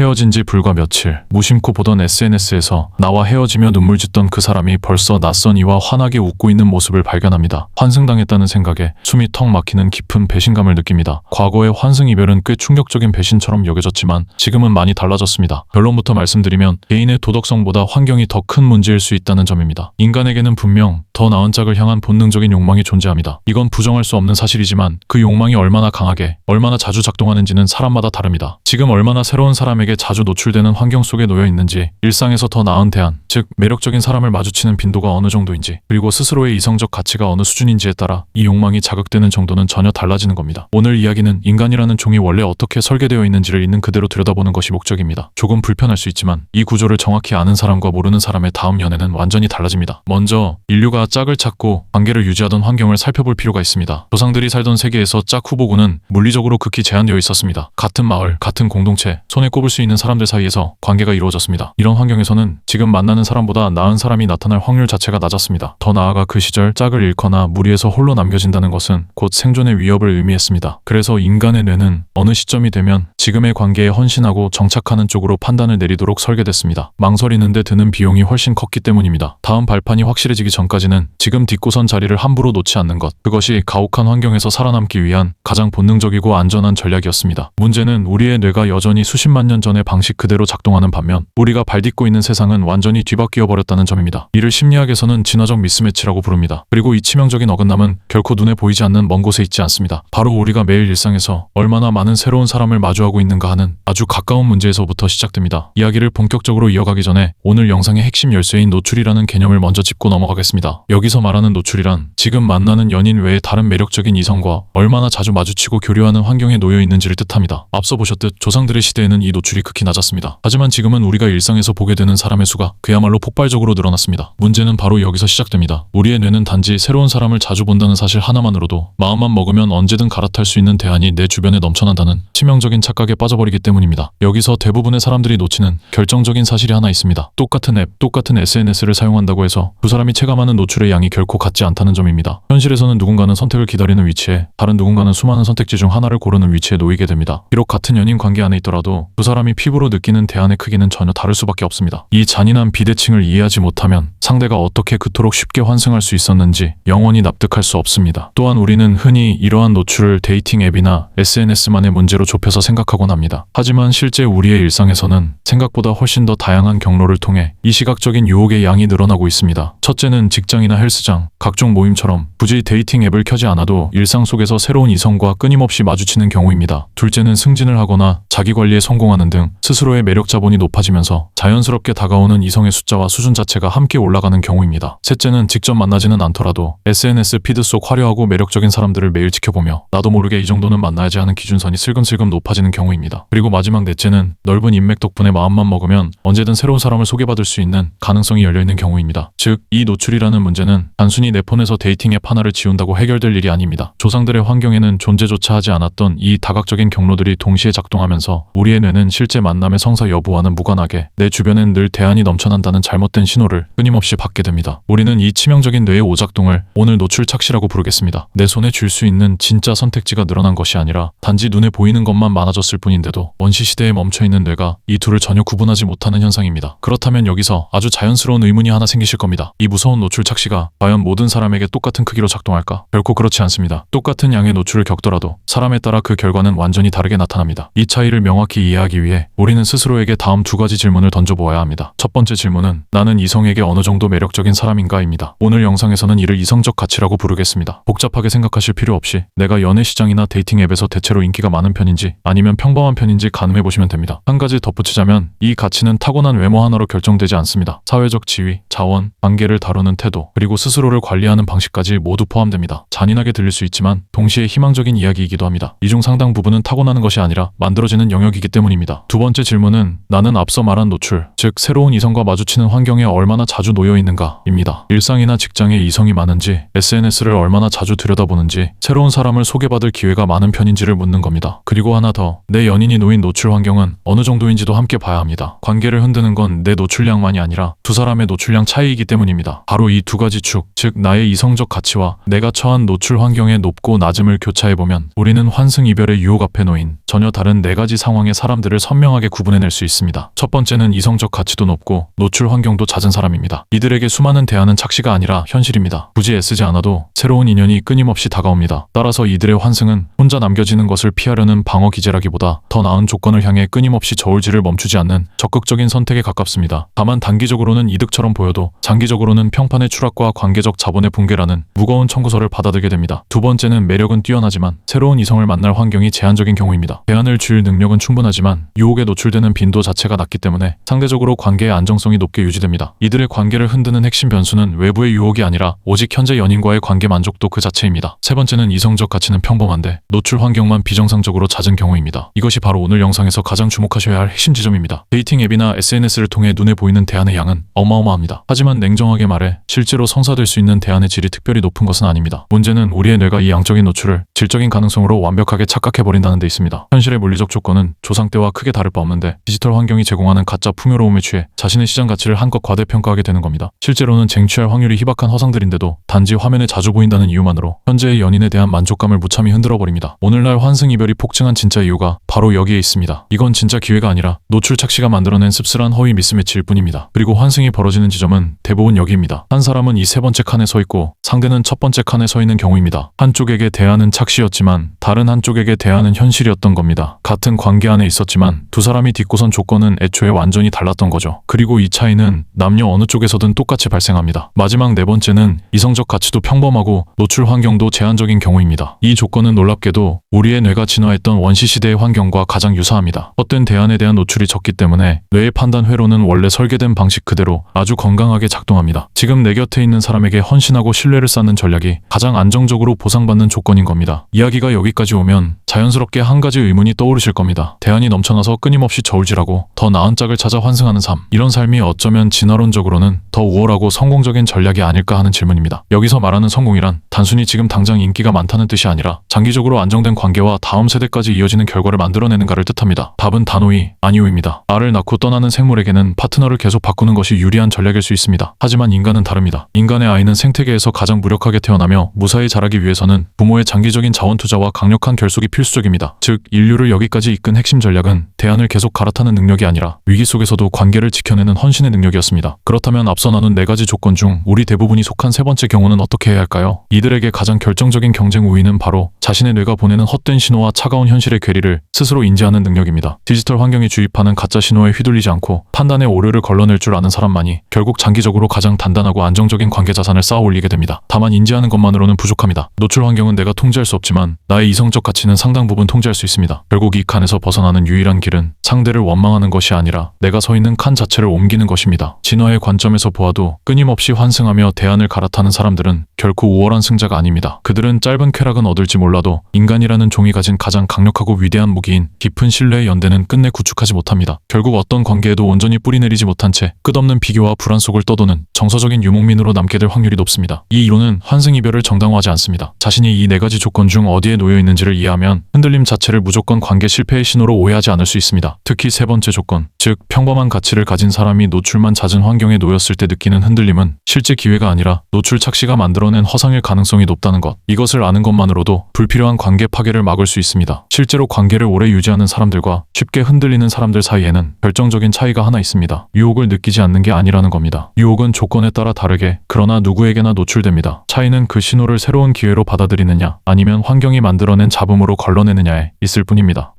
헤어진 지 불과 며칠, 무심코 보던 SNS에서 나와 헤어지며 눈물 짓던 그 사람이 벌써 낯선 이와 환하게 웃고 있는 모습을 발견합니다. 환승당했다는 생각에 숨이 턱 막히는 깊은 배신감을 느낍니다. 과거의 환승 이별은 꽤 충격적인 배신처럼 여겨졌지만 지금은 많이 달라졌습니다. 결론부터 말씀드리면 개인의 도덕성보다 환경이 더 큰 문제일 수 있다는 점입니다. 인간에게는 분명 더 나은 짝을 향한 본능적인 욕망이 존재합니다. 이건 부정할 수 없는 사실이지만 그 욕망이 얼마나 강하게, 얼마나 자주 작동하는지는 사람마다 다릅니다. 지금 얼마나 새로운 사람에게 자주 노출되는 환경 속에 놓여 있는지, 일상에서 더 나은 대안, 즉 매력적인 사람을 마주치는 빈도가 어느 정도인지, 그리고 스스로의 이성적 가치가 어느 수준인지에 따라 이 욕망이 자극되는 정도는 전혀 달라지는 겁니다. 오늘 이야기는 인간이라는 종이 원래 어떻게 설계되어 있는지를 있는 그대로 들여다보는 것이 목적입니다. 조금 불편할 수 있지만 이 구조를 정확히 아는 사람과 모르는 사람의 다음 연애는 완전히 달라집니다. 먼저 인류가 짝을 찾고 관계를 유지하던 환경을 살펴볼 필요가 있습니다. 조상들이 살던 세계에서 짝 후보군은 물리적으로 극히 제한되어 있었습니다. 같은 마을, 같은 공동체, 손에 꼽을 수 있는 사람들 사이에서 관계가 이루어졌습니다. 이런 환경에서는 지금 만나는 사람보다 나은 사람이 나타날 확률 자체가 낮았습니다. 더 나아가 그 시절 짝을 잃거나 무리해서 홀로 남겨진다는 것은 곧 생존의 위협을 의미했습니다. 그래서 인간의 뇌는 어느 시점이 되면 지금의 관계에 헌신하고 정착하는 쪽으로 판단을 내리도록 설계됐습니다. 망설이는데 드는 비용이 훨씬 컸기 때문입니다. 다음 발판이 확실해지기 전까지는 지금 딛고선 자리를 함부로 놓지 않는 것, 그것이 가혹한 환경에서 살아남기 위한 가장 본능적이고 안전한 전략이었습니다. 문제는 우리의 뇌가 여전히 수십만 년 전의 방식 그대로 작동하는 반면 우리가 발딛고 있는 세상은 완전히 뒤바뀌어 버렸다는 점입니다. 이를 심리학에서는 진화적 미스매치라고 부릅니다. 그리고 이 치명적인 어긋남은 결코 눈에 보이지 않는 먼 곳에 있지 않습니다. 바로 우리가 매일 일상에서 얼마나 많은 새로운 사람을 마주하고 있는가 하는 아주 가까운 문제에서부터 시작됩니다. 이야기를 본격적으로 이어가기 전에 오늘 영상의 핵심 열쇠인 노출이라는 개념을 먼저 짚고 넘어가겠습니다. 여기서 말하는 노출이란 지금 만나는 연인 외에 다른 매력적인 이성과 얼마나 자주 마주치고 교류하는 환경에 놓여 있는지를 뜻합니다. 앞서 보셨듯 조상들의 시대에는 이 노출이 극히 낮았습니다. 하지만 지금은 우리가 일상에서 보게 되는 사람의 수가 그야말로 폭발적으로 늘어났습니다. 문제는 바로 여기서 시작됩니다. 우리의 뇌는 단지 새로운 사람을 자주 본다는 사실 하나만으로도 마음만 먹으면 언제든 갈아탈 수 있는 대안이 내 주변에 넘쳐난다는 치명적인 착각에 빠져버리기 때문입니다. 여기서 대부분의 사람들이 놓치는 결정적인 사실이 하나 있습니다. 똑같은 앱, 똑같은 SNS를 사용한다고 해서 두 사람이 체감하는 노출의 양이 결코 같지 않다는 점입니다. 현실에서는 누군가는 선택을 기다리는 위치에, 다른 누군가는 수많은 선택지 중 하나를 고르는 위치에 놓이게 됩니다. 비록 같은 연인 관계 안에 있더라도 두 사람이 피부로 느끼는 대안의 크기는 전혀 다를 수밖에 없습니다. 이 잔인한 비대칭을 이해하지 못하면 상대가 어떻게 그토록 쉽게 환승할 수 있었는지 영원히 납득할 수 없습니다. 또한 우리는 흔히 이러한 노출을 데이팅 앱이나 SNS만의 문제로 좁혀서 생각하곤 합니다. 하지만 실제 우리의 일상에서는 생각보다 훨씬 더 다양한 경로를 통해 이 시각적인 유혹의 양이 늘어나고 있습니다. 첫째는 직장이나 헬스장, 각종 모임처럼 굳이 데이팅 앱을 켜지 않아도 일상 속에서 새로운 이성과 끊임없이 마주치는 경우입니다. 둘째는 승진을 하거나 자기 관리에 성공하는 등 스스로의 매력 자본이 높아지면서 자연스럽게 다가오는 이성의 숫자와 수준 자체가 함께 올라가는 경우입니다. 셋째는 직접 만나지는 않더라도 SNS 피드 속 화려하고 매력적인 사람들을 매일 지켜보며 나도 모르게 이 정도는 만나야지 하는 기준선이 슬금슬금 높아지는 경우입니다. 그리고 마지막 넷째는 넓은 인맥 덕분에 마음만 먹으면 언제든 새로운 사람을 소개받을 수 있는 가능성이 열려있는 경우입니다. 즉, 이 노출이라는 문제는 단순히 내 폰에서 데이팅 앱 하나를 지운다고 해결될 일이 아닙니다. 조상들의 환경에는 존재조차 하지 않았던 이 다각적인 경로들이 동시에 작동하면서 우리의 뇌는 실제 만남의 성사 여부와는 무관하게 내 주변엔 늘 대안이 넘쳐난다는 잘못된 신호를 끊임없이 받게 됩니다. 우리는 이 치명적인 뇌의 오작동을 오늘 노출 착시라고 부르겠습니다. 내 손에 쥘 수 있는 진짜 선택지가 늘어난 것이 아니라 단지 눈에 보이는 것만 많아졌을 뿐인데도 원시 시대에 멈춰있는 뇌가 이 둘을 전혀 구분하지 못하는 현상입니다. 그렇다면 여기서 아주 자연스러운 의문이 하나 생기실 겁니다. 이 무서운 노출 착시가 과연 모든 사람에게 똑같은 크기로 작동할까? 결코 그렇지 않습니다. 똑같은 양의 노출을 겪더라도 사람에 따라 그 결과는 완전히 다르게 나타납니다. 이 차이를 명확히 이해하기 위해 우리는 스스로에게 다음 두 가지 질문을 던져보아야 합니다. 첫 번째 질문은 나는 이성에게 어느 정도 매력적인 사람인가입니다. 오늘 영상에서는 이를 이성적 가치라고 부르겠습니다. 복잡하게 생각하실 필요 없이 내가 연애 시장이나 데이팅 앱에서 대체로 인기가 많은 편인지 아니면 평범한 편인지 가늠해 보시면 됩니다. 한 가지 덧붙이자면 이 가치는 타고난 외모 하나로 결정되지 않습니다. 사회적 지위, 자원, 관계를 다루는 태도, 그리고 스스로를 관리하는 방식까지 모두 포함됩니다. 잔인하게 들릴 수 있지만 동시에 희망적인 이야기이기도 합니다. 이 중 상당 부분은 타고나는 것이 아니라 만들어지는 영역이기 때문입니다. 두 번째 질문은 나는 앞서 말한 노출, 즉 새로운 이성과 마주치는 환경에 얼마나 자주 놓여 있는가입니다. 일상이나 직장에 이성이 많은지, SNS를 얼마나 자주 들여다보는지, 새로운 사람을 소개받을 기회가 많은 편인지를 묻는 겁니다. 그리고 하나 더, 내 연인이 놓인 노출 환경은 어느 정도인지도 함께 봐야 합니다. 관계를 흔드는 건 내 노출량만이 아니라 두 사람의 노출량 차이이기 때문입니다. 바로 이 두 가지 축, 즉 나의 이성적 가치와 내가 처한 노출 환경의 높고 낮음을 교차해보면 우리는 환승 이별의 유혹 앞에 놓인 전혀 다른 네 가지 상황의 사람들을 선명하게 구분해낼 수 있습니다. 첫 번째는 이성적 가치도 높고 노출 환경도 잦은 사람입니다. 이들에게 수많은 대안은 착시가 아니라 현실입니다. 굳이 애쓰지 않아도 새로운 인연이 끊임없이 다가옵니다. 따라서 이들의 환승은 혼자 남겨지는 것을 피하려는 방어 기제라기보다 더 나은 조건을 향해 끊임없이 저울질을 멈추지 않는 적극적인 선택에 가깝습니다. 다만 단기적으로는 이득처럼 보여도 장기적으로는 평판의 추락과 관계적 자본의 붕괴라는 무거운 청구서를 받아들게 됩니다. 두 번째는 매력은 뛰어나지만 새로운 이성을 만날 환경이 제한적인 경우입니다. 대안을 줄 능력은 충분하지만 유혹에 노출되는 빈도 자체가 낮기 때문에 상대적으로 관계의 안정성이 높게 유지됩니다. 이들의 관계를 흔드는 핵심 변수는 외부의 유혹이 아니라 오직 현재 연인과의 관계 만족도 그 자체입니다. 세 번째는 이성적 가치는 평범한데 노출 환경만 비정상적으로 잦은 경우입니다. 이것이 바로 오늘 영상에서 가장 주목하셔야 할 핵심 지점입니다. 데이팅 앱이나 SNS를 통해 눈에 보이는 대안의 양은 어마어마합니다. 하지만 냉정하게 말해 실제로 성사될 수 있는 대안의 질이 특별히 높은 것은 아닙니다. 문제는 우리의 뇌가 이 양적인 노출을 질적인 가능성으로 완벽하게 착각해버린다는 데 있습니다. 현실의 물리적 조건은 조상 때와 크게 다를 바 없는데 디지털 환경이 제공하는 가짜 풍요로움에 취해 자신의 시장 가치를 한껏 과대평가하게 되는 겁니다. 실제로는 쟁취할 확률이 희박한 허상들인데도 단지 화면에 자주 보인다는 이유만으로 현재의 연인에 대한 만족감을 무참히 흔들어버립니다. 오늘날 환승 이별이 폭증한 진짜 이유가 바로 여기에 있습니다. 이건 진짜 기회가 아니라 노출 착시가 만들어낸 씁쓸한 허위 미스매치일 뿐입니다. 그리고 환승이 벌어지는 지점은 대부분 여기입니다. 한 사람은 이 세 번째 칸에 서 있고 상대는 첫 번째 칸에 서 있는 경우입니다. 한쪽에게 대안은 착시였지만 다른 한쪽에게 대안은 현실이었던 겁니다. 같은 관계 안에 있었지만 두 사람이 딛고선 조건은 애초에 완전히 달랐던 거죠. 그리고 이 차이는 남녀 어느 쪽에서든 똑같이 발생합니다. 마지막 네 번째는 이성적 가치도 평범하고 노출 환경도 제한적인 경우입니다. 이 조건은 놀랍게도 우리의 뇌가 진화했던 원시 시대의 환경과 가장 유사합니다. 헛된 대안에 대한 노출이 적기 때문에 뇌의 판단 회로는 원래 설계된 방식 그대로 아주 건강하게 작동합니다. 지금 내 곁에 있는 사람에게 헌신하고 신뢰를 쌓는 전략이 가장 안정적으로 보상받는 조건인 겁니다. 이야기가 여기까지 오면 자연스럽게 한 가지 의문이 떠오르실 겁니다. 대안이 넘쳐나서 끊임없이 저울질하고 더 나은 짝을 찾아 환승하는 삶. 이런 삶이 어쩌면 진화론적으로는 더 우월하고 성공적인 전략이 아닐까 하는 질문입니다. 여기서 말하는 성공이란 단순히 지금 당장 인기가 많다는 뜻이 아니라 장기적으로 안정된 관계와 다음 세대까지 이어지는 결과를 만들어내는가를 뜻합니다. 답은 단호히 아니오입니다. 알을 낳고 떠나는 생물에게는 파트너를 계속 바꾸는 것이 유리한 전략일 수 있습니다. 하지만 인간은 다릅니다. 인간의 아이는 생태계에서 가장 무력하게 태어나며 무사히 자라기 위해서는 부모의 장기적인 자원 투자와 강력한 결속이 필수적입니다. 즉 인류를 여기까지 이끈 핵심 전략은 대안을 계속 갈아타는 능력이 아니라 위기 속에서도 관계를 지켜내는 헌신의 능력이었습니다. 그렇다면 앞서 나눈 네 가지 조건 중 우리 대부분이 속한 세 번째 경우는 어떻게 해야 할까요? 이들에게 가장 결정적인 경쟁 우위는 바로 자신의 뇌가 보내는 헛된 신호와 차가운 현실의 괴리를 스스로 인지하는 능력입니다. 디지털 환경이 주입하는 가짜 신호에 휘둘리지 않고 판단의 오류를 걸러낼 줄 아는 사람만이 결국 장기적으로 가장 단단하고 안정적인 관계 자산을 쌓아 올리게 됩니다. 다만 인지하는 것만으로는 부족합니다. 노출 환경은 내가 통제할 수 없지만 나의 이성적 가치는 상당 부분 통제할 수 있습니다. 결국 이 칸에서 벗어나는 유일한 길은 상대를 원망하는 것이 아니라 내가 서 있는 칸 자체를 옮기는 것입니다. 진화의 관점에서 보아도 끊임없이 환승하며 대안을 갈아타는 사람들은 결코 우월한 승자가 아닙니다. 그들은 짧은 쾌락은 얻을지 몰라도 인간이라는 종이 가진 가장 강력하고 위대한 무기인 깊은 신뢰의 연대는 끝내 구축하지 못합니다. 결국 어떤 관계에도 온전히 뿌리내리지 못한 채 끝없는 비교와 불안 속을 떠도는 정서적인 유목민으로 남게 될 확률이 높습니다. 이 이론은 환승 이별을 정당화하지 않습니다. 자신이 이 네 가지 조건 중 어디에 놓여 있는지를 이해하면 흔들림 자체를 무조건 관계 실패의 신호로 오해하지 않을 수 있습니다. 특히 세 번째 조건, 즉 평범한 가치를 가진 사람이 노출만 잦은 환경에 놓였을 때 느끼는 흔들림은 실제 기회가 아니라 노출 착시가 만들어낸 허상일 가능성이 높다는 것. 이것을 아는 것만으로도 불필요한 관계 파괴를 막을 수 있습니다. 실제로 관계를 오래 유지하는 사람들과 쉽게 흔들리는 사람들 사이에는 결정적인 차이가 하나 있습니다. 유혹을 느끼지 않는 게 아니라는 겁니다. 유혹은 조건에 따라 다르게 그러나 누구에게나 노출됩니다. 차이는 그 신호를 새로운 기회로 받아들이느냐 아니면 환경이 만들어낸 잡음으로 걸러내느냐에 있을 뿐입니다.